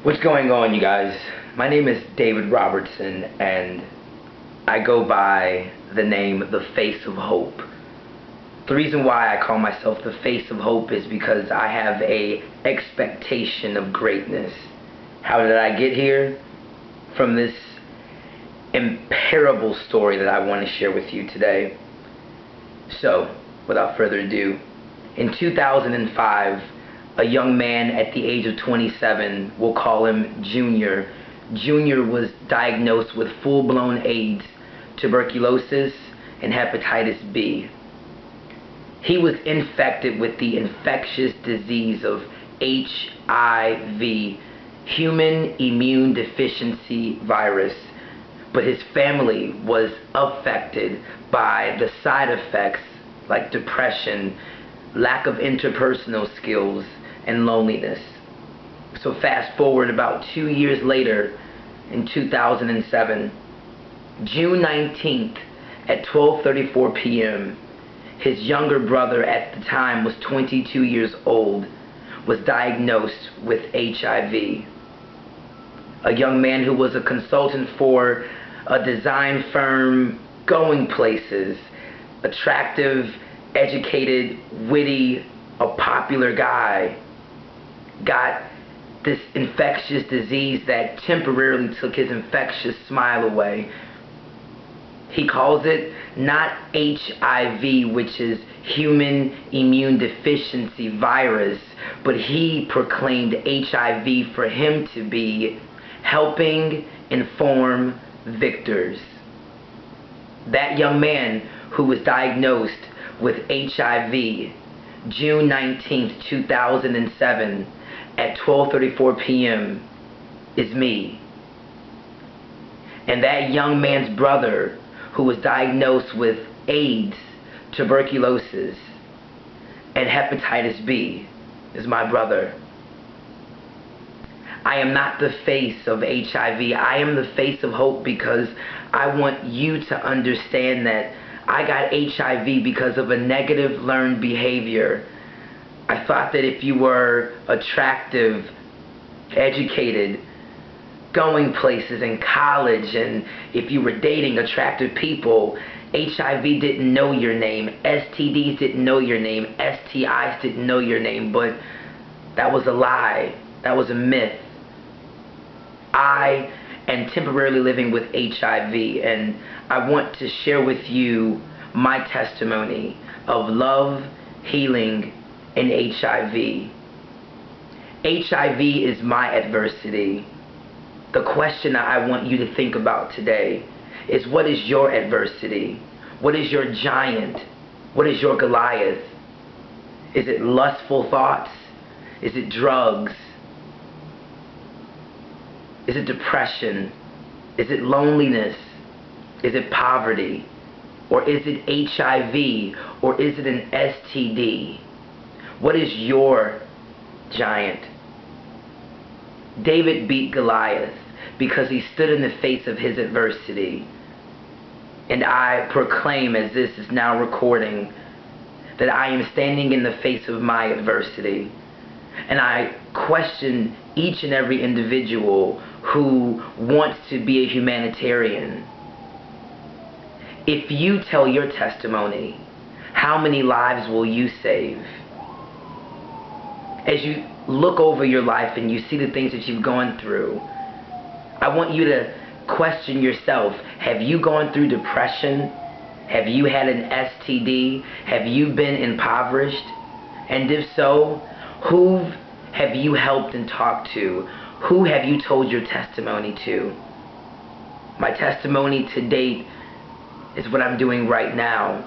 What's going on, you guys? My name is David Robertson, and I go by the name The Face of Hope. The reason why I call myself The Face of Hope is because I have a expectation of greatness. How did I get here? From this imparable story that I want to share with you today. So, without further ado, in 2005, a young man at the age of 27, we'll call him Junior. Junior was diagnosed with full-blown AIDS, tuberculosis, and hepatitis B. He was infected with the infectious disease of HIV, human immune deficiency virus, but his family was affected by the side effects like depression, lack of interpersonal skills, and loneliness. So fast forward about 2 years later, in 2007, June 19th at 12:34 p.m., his younger brother at the time was 22 years old, was diagnosed with HIV. A young man who was a consultant for a design firm, going places, attractive, educated, witty, a popular guy, got this infectious disease that temporarily took his infectious smile away. He calls it not HIV, which is human immune deficiency virus, but he proclaimed HIV for him to be helping inform victors. That young man who was diagnosed with HIV, June 19th, 2007, at 12:34 p.m. is me. And that young man's brother who was diagnosed with AIDS, tuberculosis, and hepatitis B is my brother. I am not the face of HIV. I am the face of hope because I want you to understand that I got HIV because of a negative learned behavior. I thought that if you were attractive, educated, going places in college, and if you were dating attractive people, HIV didn't know your name, STDs didn't know your name, STIs didn't know your name, but that was a lie. That was a myth. I am temporarily living with HIV, and I want to share with you my testimony of love, healing, and HIV. HIV is my adversity. The question I want you to think about today is, what is your adversity? What is your giant? What is your Goliath? Is it lustful thoughts? Is it drugs? Is it depression? Is it loneliness? Is it poverty? Or is it HIV? Or is it an STD? What is your giant? David beat Goliath because he stood in the face of his adversity. And I proclaim, as this is now recording, that I am standing in the face of my adversity. And I question each and every individual who wants to be a humanitarian. If you tell your testimony, how many lives will you save? As you look over your life and you see the things that you've gone through, I want you to question yourself. Have you gone through depression? Have you had an STD? Have you been impoverished? And if so, who have you helped and talked to? Who have you told your testimony to? My testimony to date is what I'm doing right now.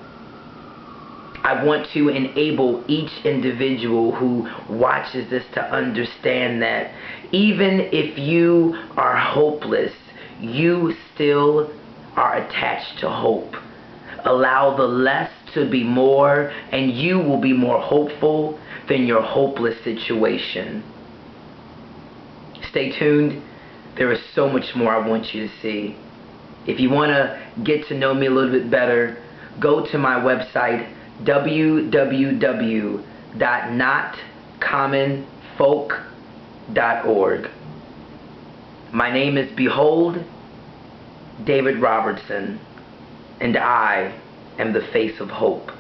I want to enable each individual who watches this to understand that even if you are hopeless, you still are attached to hope. Allow the less to be more, and you will be more hopeful than your hopeless situation. Stay tuned. There is so much more I want you to see. If you want to get to know me a little bit better, go to my website, www.notcommonfolk.org. My name is Behold David Robertson, and I am the face of hope.